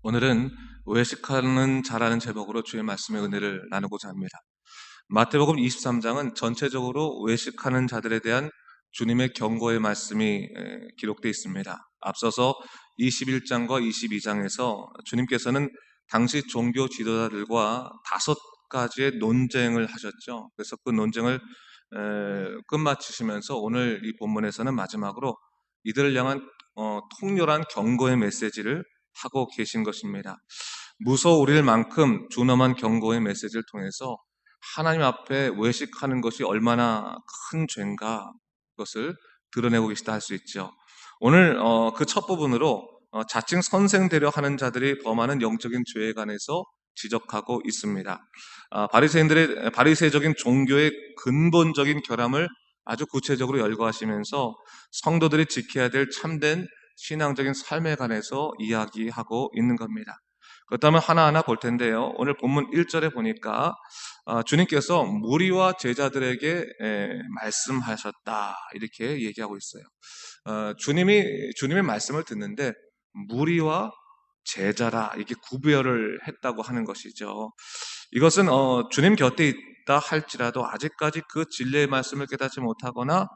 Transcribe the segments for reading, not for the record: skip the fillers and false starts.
오늘은 외식하는 자라는 제목으로 주의 말씀의 은혜를 나누고자 합니다. 마태복음 23장은 전체적으로 외식하는 자들에 대한 주님의 경고의 말씀이 기록되어 있습니다. 앞서서 21장과 22장에서 주님께서는 당시 종교 지도자들과 5가지의 논쟁을 하셨죠. 그래서 그 논쟁을 끝마치시면서 오늘 이 본문에서는 마지막으로 이들을 향한 통렬한 경고의 메시지를 하고 계신 것입니다. 무서워 우릴 만큼 준엄한 경고의 메시지를 통해서 하나님 앞에 외식하는 것이 얼마나 큰 죄인가, 그것을 드러내고 계시다 할 수 있죠. 오늘 그 첫 부분으로 자칭 선생 되려 하는 자들이 범하는 영적인 죄에 관해서 지적하고 있습니다. 바리새적인 종교의 근본적인 결함을 아주 구체적으로 열거하시면서 성도들이 지켜야 될 참된 신앙적인 삶에 관해서 이야기하고 있는 겁니다. 그렇다면 하나하나 볼 텐데요. 오늘 본문 1절에 보니까 주님께서 무리와 제자들에게 말씀하셨다, 이렇게 얘기하고 있어요. 주님의 말씀을 듣는데 무리와 제자라, 이렇게 구별을 했다고 하는 것이죠. 이것은 주님 곁에 있다 할지라도 아직까지 그 진리의 말씀을 깨닫지 못하거나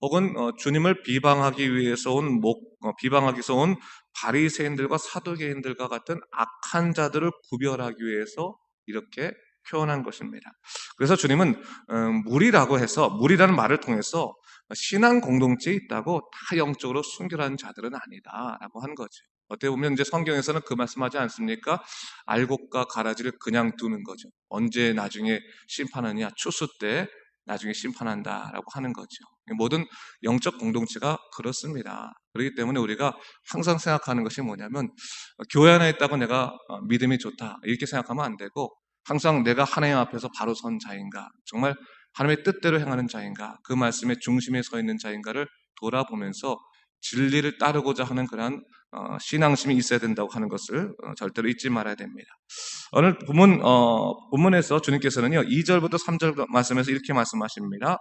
혹은 주님을 비방하기 위해서 온 바리새인들과 사두개인들과 같은 악한 자들을 구별하기 위해서 이렇게 표현한 것입니다. 그래서 주님은 무리라고 해서, 무리라는 말을 통해서 신앙 공동체에 있다고 다 영적으로 순결한 자들은 아니다라고 하는 거죠. 어떻게 보면 이제 성경에서는 그 말씀하지 않습니까? 알곡과 가라지를 그냥 두는 거죠. 언제 나중에 심판하느냐? 추수 때 나중에 심판한다라고 하는 거죠. 모든 영적 공동체가 그렇습니다. 그렇기 때문에 우리가 항상 생각하는 것이 뭐냐면 교회 안에 있다고 내가 믿음이 좋다, 이렇게 생각하면 안 되고, 항상 내가 하나님 앞에서 바로 선 자인가, 정말 하나님의 뜻대로 행하는 자인가, 그 말씀의 중심에 서 있는 자인가를 돌아보면서 진리를 따르고자 하는 그런 신앙심이 있어야 된다고 하는 것을 절대로 잊지 말아야 됩니다. 오늘 본문에서 주님께서는요, 2절부터 3절 말씀에서 이렇게 말씀하십니다.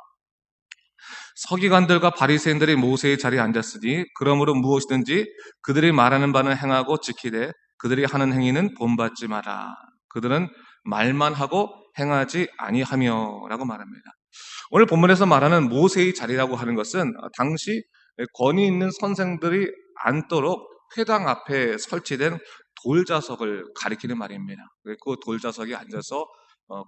서기관들과 바리새인들이 모세의 자리에 앉았으니 그러므로 무엇이든지 그들이 말하는 바는 행하고 지키되 그들이 하는 행위는 본받지 마라. 그들은 말만 하고 행하지 아니하며라고 말합니다. 오늘 본문에서 말하는 모세의 자리라고 하는 것은 당시 권위 있는 선생들이 앉도록 회당 앞에 설치된 돌자석을 가리키는 말입니다. 그 돌자석에 앉아서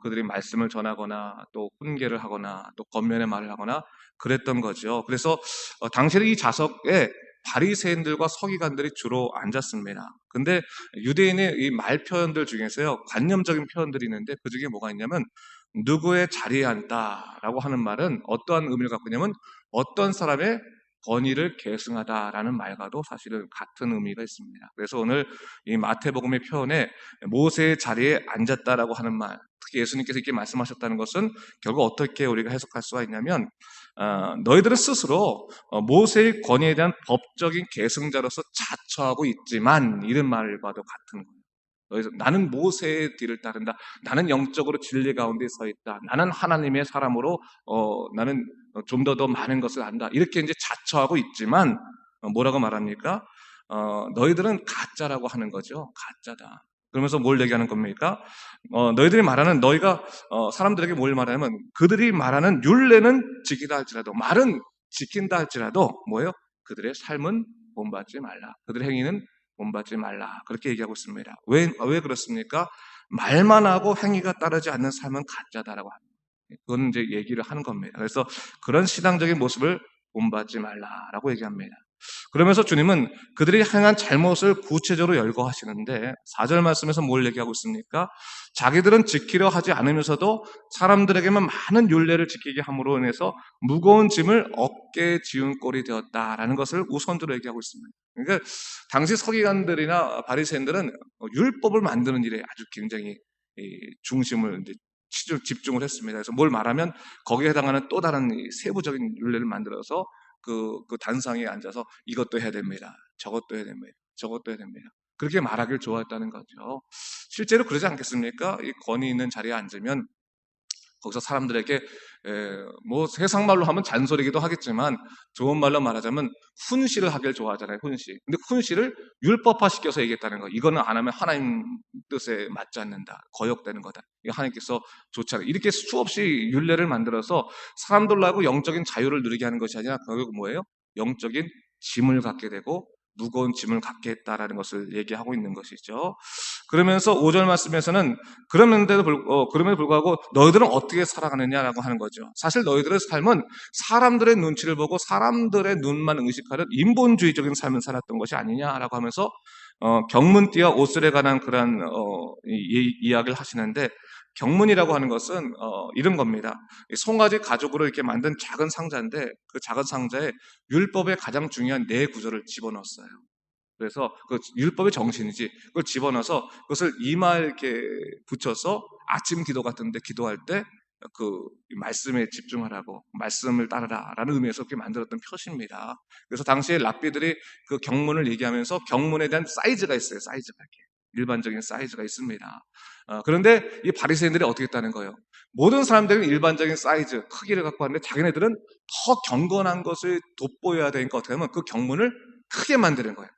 그들이 말씀을 전하거나 또 훈계를 하거나 또 권면의 말을 하거나 그랬던 거죠. 그래서 당시에 이 자석에 바리새인들과 서기관들이 주로 앉았습니다. 근데 유대인의 이 말 표현들 중에서요, 관념적인 표현들이 있는데 그 중에 뭐가 있냐면, 누구의 자리에 앉다라고 하는 말은 어떠한 의미를 갖고 있냐면 어떤 사람의 권위를 계승하다라는 말과도 사실은 같은 의미가 있습니다. 그래서 오늘 이 마태복음의 표현에 모세의 자리에 앉았다라고 하는 말, 특히 예수님께서 이렇게 말씀하셨다는 것은 결국 어떻게 우리가 해석할 수가 있냐면, 너희들은 스스로 모세의 권위에 대한 법적인 계승자로서 자처하고 있지만, 이런 말과도 같은 거예요. 그래서 나는 모세의 뒤를 따른다. 나는 영적으로 진리 가운데 서 있다. 나는 하나님의 사람으로 나는 좀 더 많은 것을 안다. 이렇게 이제 자처하고 있지만 뭐라고 말합니까? 너희들은 가짜라고 하는 거죠. 가짜다. 그러면서 뭘 얘기하는 겁니까? 너희들이 말하는, 너희가 사람들에게 뭘 말하냐면, 그들이 말하는 율례는 지키다 할지라도, 말은 지킨다 할지라도 뭐예요? 그들의 삶은 본받지 말라. 그들의 행위는 본받지 말라. 그렇게 얘기하고 있습니다. 왜 그렇습니까? 말만 하고 행위가 따르지 않는 삶은 가짜다라고 합니다. 그건 이제 얘기를 하는 겁니다. 그래서 그런 신앙적인 모습을 본받지 말라라고 얘기합니다. 그러면서 주님은 그들이 행한 잘못을 구체적으로 열거하시는데 4절 말씀에서 뭘 얘기하고 있습니까? 자기들은 지키려 하지 않으면서도 사람들에게만 많은 율례를 지키게 함으로 인해서 무거운 짐을 어깨에 지운 꼴이 되었다라는 것을 우선적으로 얘기하고 있습니다. 그러니까 당시 서기관들이나 바리새인들은 율법을 만드는 일에 아주 굉장히 중심을 이제 집중을 했습니다. 그래서 뭘 말하면 거기에 해당하는 또 다른 세부적인 율례를 만들어서 그 단상에 앉아서 이것도 해야 됩니다. 저것도 해야 됩니다. 저것도 해야 됩니다. 그렇게 말하길 좋아했다는 거죠. 실제로 그러지 않겠습니까? 이 권위 있는 자리에 앉으면 거기서 사람들에게 뭐 세상 말로 하면 잔소리기도 하겠지만 좋은 말로 말하자면 훈시를 하길 좋아하잖아요. 훈시. 근데 훈시를 율법화 시켜서 얘기했다는 거. 이거는 안 하면 하나님 뜻에 맞지 않는다. 거역되는 거다. 이거 하나님께서 좋지 않아요. 이렇게 수없이 율례를 만들어서 사람들로 하고 영적인 자유를 누리게 하는 것이 아니라 결국 뭐예요? 영적인 짐을 갖게 되고 무거운 짐을 갖게 했다라는 것을 얘기하고 있는 것이죠. 그러면서 5절 말씀에서는 그럼에도 불구하고 너희들은 어떻게 살아가느냐라고 하는 거죠. 사실 너희들의 삶은 사람들의 눈치를 보고 사람들의 눈만 의식하는 인본주의적인 삶을 살았던 것이 아니냐라고 하면서 경문띠와 옷술에 관한 그런 이야기를 하시는데 경문이라고 하는 것은 이런 겁니다. 송아지 가죽으로 이렇게 만든 작은 상자인데 그 작은 상자에 율법의 가장 중요한 네 구절을 집어넣었어요. 그래서 그 율법의 정신이지 그걸 집어넣어서 그것을 이마에 이렇게 붙여서 아침 기도 같은데 기도할 때 그 말씀에 집중하라고 말씀을 따르라라는 의미에서 그렇게 만들었던 표시입니다. 그래서 당시에 랍비들이 그 경문을 얘기하면서 경문에 대한 사이즈가 있어요. 사이즈가 이렇게 일반적인 사이즈가 있습니다. 그런데 이 바리새인들이 어떻게 했다는 거예요? 모든 사람들은 일반적인 사이즈, 크기를 갖고 왔는데 자기네들은 더 경건한 것을 돋보여야 되니까 어떻게 하면 그 경문을 크게 만드는 거예요.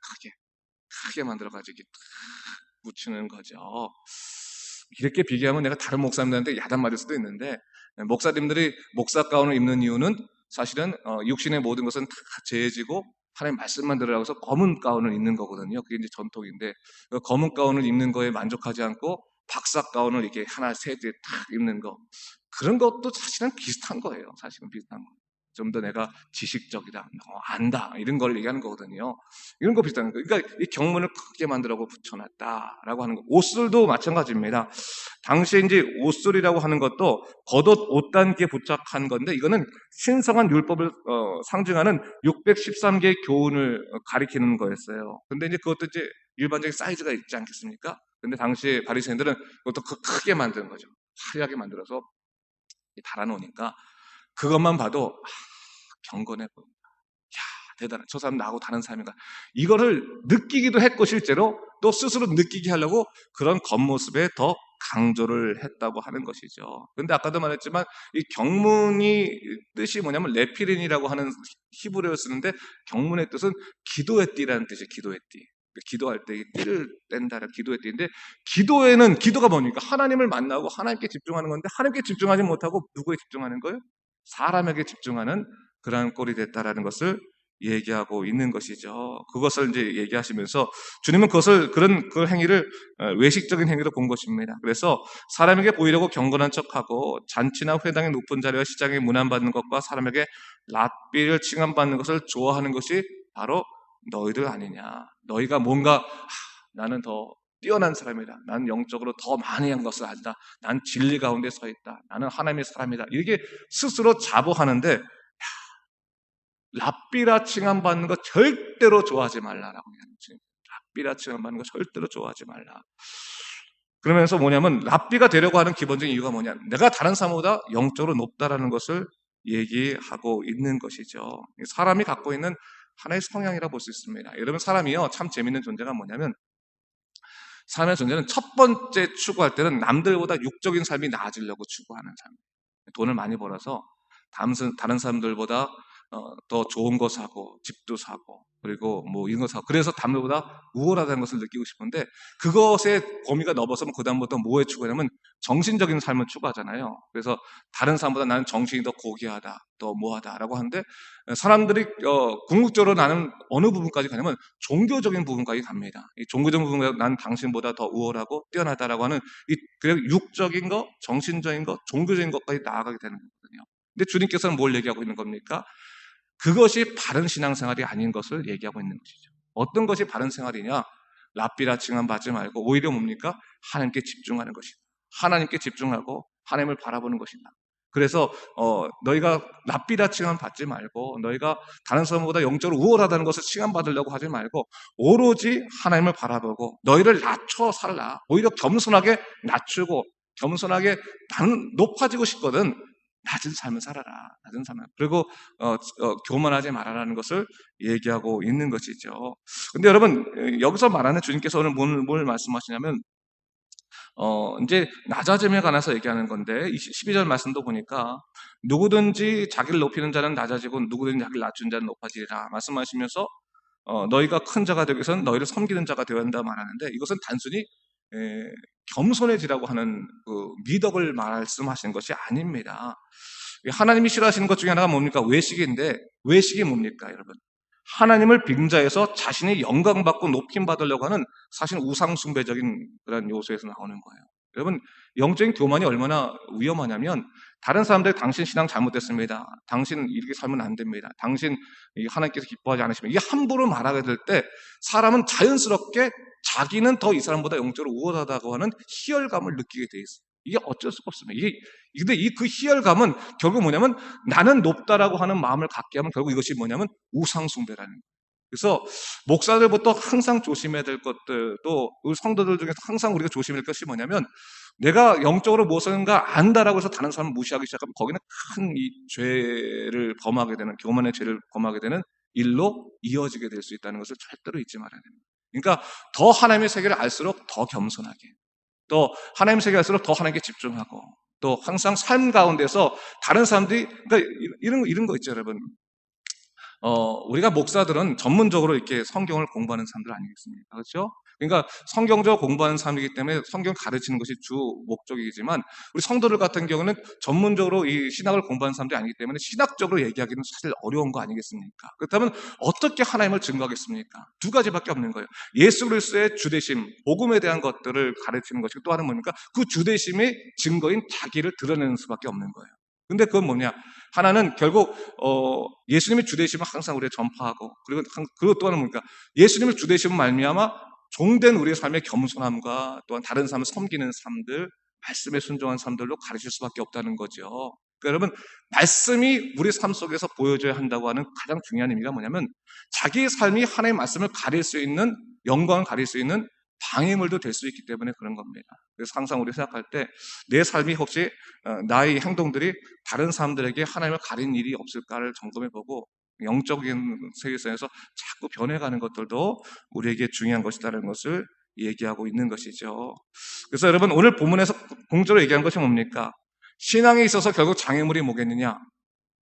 크게 만들어가지고 이렇게 붙이는 거죠. 이렇게 비교하면 내가 다른 목사님들한테 야단 맞을 수도 있는데 목사님들이 목사 가운을 입는 이유는 사실은 육신의 모든 것은 다 제해지고 하나님 말씀만 들으라고 해서 검은 가운을 입는 거거든요. 그게 이제 전통인데 그 검은 가운을 입는 거에 만족하지 않고 박사 가운을 이렇게 하나 세트에 탁 입는 거 그런 것도 사실은 비슷한 거예요. 사실은 비슷한 거. 좀 더 내가 지식적이다, 안다 이런 걸 얘기하는 거거든요. 이런 거 비슷한 거예요. 그러니까 이 경문을 크게 만들라고 붙여놨다라고 하는 거. 옷술도 마찬가지입니다. 당시에 이제 옷술이라고 하는 것도 겉옷 옷단기에 부착한 건데 이거는 신성한 율법을 상징하는 613개의 교훈을 가리키는 거였어요. 근데 이제 그것도 이제 일반적인 사이즈가 있지 않겠습니까? 근데 당시에 바리새인들은 그것도 크게 만드는 거죠. 화려하게 만들어서 달아놓으니까 그것만 봐도 경건해 보인다. 대단해. 저 사람 나하고 다른 삶인가. 이거를 느끼기도 했고 실제로 또 스스로 느끼게 하려고 그런 겉모습에 더 강조를 했다고 하는 것이죠. 그런데 아까도 말했지만 이 경문이 뜻이 뭐냐면 레피린이라고 하는 히브리어를 쓰는데 경문의 뜻은 기도의 띠라는 뜻이에요. 기도의 띠. 기도할 때 띠를 뗀다는 기도의 띠인데 기도에는 기도가 뭡니까? 하나님을 만나고 하나님께 집중하는 건데 하나님께 집중하지 못하고 누구에 집중하는 거예요? 사람에게 집중하는 그러한 꼴이 됐다라는 것을 얘기하고 있는 것이죠. 그것을 이제 얘기하시면서 주님은 그런 그 행위를 외식적인 행위로 본 것입니다. 그래서 사람에게 보이려고 경건한 척하고 잔치나 회당의 높은 자리와 시장에 문안받는 것과 사람에게 랍비를 칭함받는 것을 좋아하는 것이 바로 너희들 아니냐. 너희가 뭔가 나는 더 뛰어난 사람이다. 나는 영적으로 더 많이 한 것을 안다. 난 진리 가운데 서 있다. 나는 하나님의 사람이다. 이렇게 스스로 자부하는데 랍비라 칭함받는 거 절대로 좋아하지 말라라고 얘기하는 랍비라 칭함받는 거 절대로 좋아하지 말라. 그러면서 뭐냐면 랍비가 되려고 하는 기본적인 이유가 뭐냐? 내가 다른 사람보다 영적으로 높다라는 것을 얘기하고 있는 것이죠. 사람이 갖고 있는 하나의 성향이라 볼 수 있습니다. 여러분 사람이요 참 재밌는 존재가 뭐냐면 삶의 존재는 첫 번째 추구할 때는 남들보다 육적인 삶이 나아지려고 추구하는 삶. 돈을 많이 벌어서 다른 사람들보다 더 좋은 거 사고 집도 사고 그리고 뭐 이런 거 사고 그래서 남들보다 우월하다는 것을 느끼고 싶은데 그것의 범위가 넓어서면 그다음부터 뭐에 추구하냐면 정신적인 삶을 추구하잖아요. 그래서 다른 사람보다 나는 정신이 더 고귀하다 더 뭐하다라고 하는데 사람들이 궁극적으로 나는 어느 부분까지 가냐면 종교적인 부분까지 갑니다. 이 종교적인 부분에 난 당신보다 더 우월하고 뛰어나다라고 하는 이 그냥 육적인 거, 정신적인 거, 종교적인 것까지 나아가게 되는 거거든요. 근데 주님께서는 뭘 얘기하고 있는 겁니까? 그것이 바른 신앙생활이 아닌 것을 얘기하고 있는 것이죠. 어떤 것이 바른 생활이냐? 랍비라 칭함받지 말고 오히려 뭡니까? 하나님께 집중하는 것이다. 하나님께 집중하고 하나님을 바라보는 것이다. 그래서 너희가 랍비라 칭함받지 말고 너희가 다른 사람보다 영적으로 우월하다는 것을 칭함받으려고 하지 말고 오로지 하나님을 바라보고 너희를 낮춰 살라. 오히려 겸손하게 낮추고 겸손하게 나는 높아지고 싶거든. 낮은 삶을 살아라. 낮은 삶을. 그리고 교만하지 말아라는 것을 얘기하고 있는 것이죠. 근데 여러분 여기서 말하는 주님께서 오늘 뭘 말씀하시냐면 이제 낮아짐에 관해서 얘기하는 건데, 12절 말씀도 보니까 누구든지 자기를 높이는 자는 낮아지고 누구든지 자기를 낮춘 자는 높아지리라 말씀하시면서 너희가 큰 자가 되기 위해서는 너희를 섬기는 자가 되어야 한다 말하는데, 이것은 단순히 겸손해지라고 하는 그 미덕을 말씀하시는 것이 아닙니다. 하나님이 싫어하시는 것 중에 하나가 뭡니까? 외식인데, 외식이 뭡니까, 여러분? 하나님을 빙자해서 자신이 영광받고 높임 받으려고 하는 사실 우상숭배적인 그런 요소에서 나오는 거예요. 여러분, 영적인 교만이 얼마나 위험하냐면, 다른 사람들이 당신 신앙 잘못됐습니다, 당신 이렇게 살면 안 됩니다, 당신 하나님께서 기뻐하지 않으시면, 이게 함부로 말하게 될 때 사람은 자연스럽게 자기는 더 이 사람보다 영적으로 우월하다고 하는 희열감을 느끼게 돼 있어요. 이게 어쩔 수가 없습니다. 근데 그 희열감은 결국 뭐냐면, 나는 높다라고 하는 마음을 갖게 하면 결국 이것이 뭐냐면 우상숭배라는 거예요. 그래서 목사들부터 항상 조심해야 될 것들, 또 우리 성도들 중에서 항상 우리가 조심해야 될 것이 뭐냐면, 내가 영적으로 무엇인가 안다라고 해서 다른 사람을 무시하기 시작하면 거기는 큰 이 죄를 범하게 되는, 교만의 죄를 범하게 되는 일로 이어지게 될 수 있다는 것을 절대로 잊지 말아야 됩니다. 그러니까 더 하나님의 세계를 알수록 더 겸손하게, 또 하나님의 세계를 알수록 더 하나님께 집중하고, 또 항상 삶 가운데서 다른 사람들이, 그러니까 이런 거 있죠, 여러분. 우리가 목사들은 전문적으로 이렇게 성경을 공부하는 사람들 아니겠습니까? 그렇죠? 그러니까 성경적으로 공부하는 사람이기 때문에 성경 가르치는 것이 주 목적이지만, 우리 성도들 같은 경우는 전문적으로 이 신학을 공부하는 사람들이 아니기 때문에 신학적으로 얘기하기는 사실 어려운 거 아니겠습니까? 그렇다면 어떻게 하나님을 증거하겠습니까? 두 가지밖에 없는 거예요. 예수 그리스도의 주되심, 복음에 대한 것들을 가르치는 것이고, 또 하나는 뭡니까? 그 주되심의 증거인 자기를 드러내는 수밖에 없는 거예요. 근데 그건 뭐냐? 하나는 결국 예수님의 주되심을 항상 우리가 전파하고, 그리고 또 하나는 뭡니까? 예수님의 주되심을 말미암아 종된 우리의 삶의 겸손함과, 또한 다른 사람을 섬기는 삶들, 말씀에 순종한 삶들로 가르칠 수밖에 없다는 거죠. 그러니까 여러분, 말씀이 우리 삶 속에서 보여져야 한다고 하는 가장 중요한 의미가 뭐냐면, 자기의 삶이 하나님의 말씀을 가릴 수 있는, 영광을 가릴 수 있는 방해물도 될 수 있기 때문에 그런 겁니다. 그래서 항상 우리 생각할 때 내 삶이 혹시 나의 행동들이 다른 사람들에게 하나님을 가린 일이 없을까를 점검해보고, 영적인 세계에서 자꾸 변해가는 것들도 우리에게 중요한 것이다라는 것을 얘기하고 있는 것이죠. 그래서 여러분, 오늘 본문에서 공적으로 얘기한 것이 뭡니까? 신앙에 있어서 결국 장애물이 뭐겠느냐?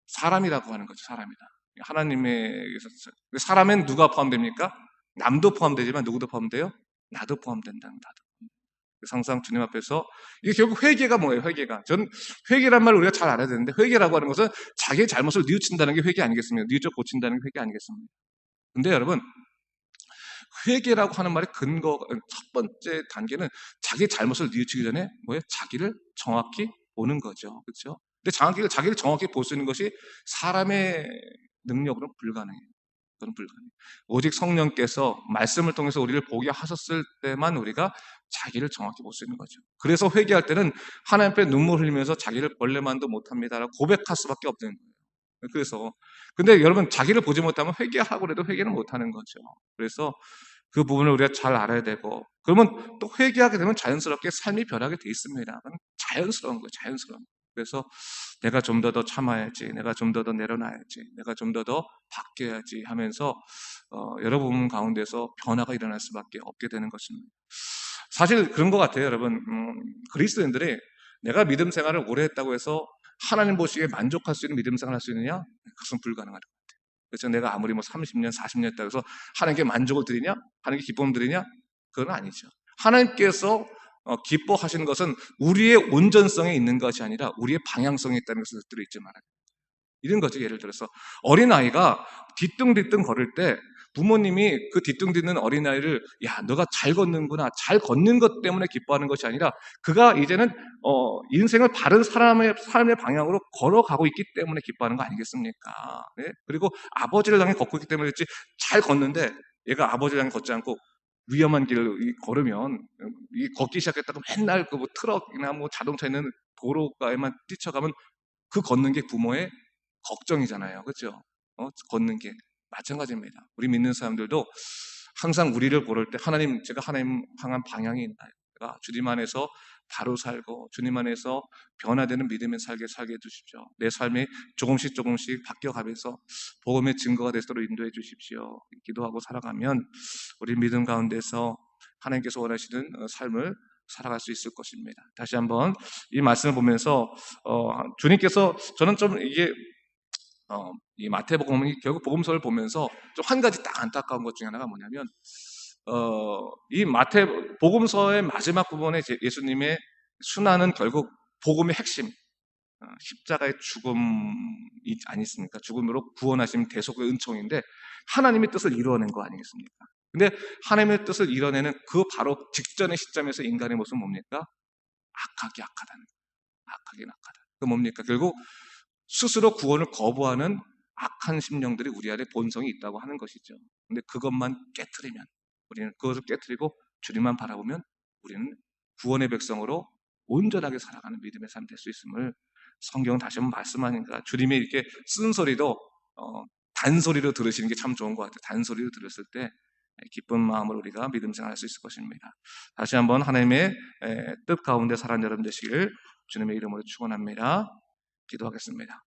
사람이라고 하는 거죠. 사람이다. 하나님의 사람엔 누가 포함됩니까? 남도 포함되지만 누구도 포함돼요? 나도 포함된다는, 나도. 그래서 항상 주님 앞에서, 이게 결국 회개가 뭐예요? 회개가, 전 회개란 말을 우리가 잘 알아야 되는데, 회개라고 하는 것은 자기의 잘못을 뉘우친다는 게 회개 아니겠습니까? 뉘우쳐 고친다는 게 회개 아니겠습니까? 근데 여러분, 회개라고 하는 말의 근거, 첫 번째 단계는 자기 잘못을 뉘우치기 전에 뭐예요? 자기를 정확히 보는 거죠. 그렇죠? 근데 자기를 정확히 볼 수 있는 것이 사람의 능력으로는 불가능해요. 그건 불가능해요. 오직 성령께서 말씀을 통해서 우리를 보게 하셨을 때만 우리가 자기를 정확히 볼 수 있는 거죠. 그래서 회개할 때는 하나님 앞에 눈물 흘리면서 자기를 벌레만도 못합니다라고 고백할 수밖에 없는 거예요. 그래서, 근데 여러분, 자기를 보지 못하면 회개하고 해도 회개는 못하는 거죠. 그래서 그 부분을 우리가 잘 알아야 되고, 그러면 또 회개하게 되면 자연스럽게 삶이 변하게 돼 있습니다. 그건 자연스러운 거예요, 자연스러운. 그래서 내가 좀 더 참아야지, 내가 좀 더 내려놔야지, 내가 좀 더 바뀌어야지 하면서 여러분 가운데서 변화가 일어날 수밖에 없게 되는 것입니다. 사실 그런 것 같아요, 여러분. 그리스도인들이 내가 믿음 생활을 오래 했다고 해서 하나님 보시기에 만족할 수 있는 믿음 생활을 할 수 있느냐? 그것은 불가능할 것 같아요. 그래서 내가 아무리 30년, 40년 했다고 해서 하나님께 만족을 드리냐? 하나님께 기쁨을 드리냐? 그건 아니죠. 하나님께서 기뻐하시는 것은 우리의 온전성에 있는 것이 아니라 우리의 방향성에 있다는 것을 들어 잊지 말아요. 이런 거죠. 예를 들어서 어린아이가 뒤뚱뒤뚱 걸을 때 부모님이 그 뒤뚱뒤뚱 어린아이를, 야, 너가 잘 걷는구나, 잘 걷는 것 때문에 기뻐하는 것이 아니라 그가 이제는 인생을 바른 삶의 방향으로 걸어가고 있기 때문에 기뻐하는 거 아니겠습니까? 네? 그리고 아버지를 향해 걷고 있기 때문에 그렇지, 잘 걷는데 얘가 아버지를 향해 걷지 않고 위험한 길을 걸으면, 걷기 시작했다고 맨날 그 뭐 트럭이나 뭐 자동차 있는 도로가에만 뛰쳐가면 그 걷는 게 부모의 걱정이잖아요. 그렇죠? 걷는 게 마찬가지입니다. 우리 믿는 사람들도 항상 우리를 고를 때 제가 하나님 향한 방향이 있나요? 제가 주님 안에서 바로 살고 주님 안에서 변화되는 믿음의 살게 해주십시오. 내 삶이 조금씩 바뀌어가면서 복음의 증거가 되도록 인도해 주십시오. 기도하고 살아가면 우리 믿음 가운데서 하나님께서 원하시는 삶을 살아갈 수 있을 것입니다. 다시 한번 이 말씀을 보면서 주님께서 저는 좀 이게 이 마태복음이 결국 복음서를 보면서 좀 한 가지 딱 안타까운 것 중에 하나가 뭐냐면 이 복음서의 마지막 부분에 예수님의 순환은 결국 복음의 핵심 십자가의 죽음이 아니습니까? 죽음으로 구원하신 대속의 은총인데 하나님의 뜻을 이루어낸 거 아니겠습니까? 근데 하나님의 뜻을 이뤄내는 그 바로 직전의 시점에서 인간의 모습은 뭡니까? 악하다는 거예요. 악하다. 그 뭡니까? 결국 스스로 구원을 거부하는 악한 심령들이 우리 안에 본성이 있다고 하는 것이죠. 근데 그것만 깨트리면 우리는 그것을 깨트리고 주님만 바라보면 우리는 구원의 백성으로 온전하게 살아가는 믿음의 삶이 될 수 있음을 성경은 다시 한번 말씀하니까 주님이 이렇게 쓴소리도 단소리로 들으시는 게 참 좋은 것 같아요. 단소리로 들었을 때 기쁜 마음으로 우리가 믿음 생활할 수 있을 것입니다. 다시 한번 하나님의 뜻 가운데 살아가는 여러분 되시길 주님의 이름으로 축원합니다. 기도하겠습니다.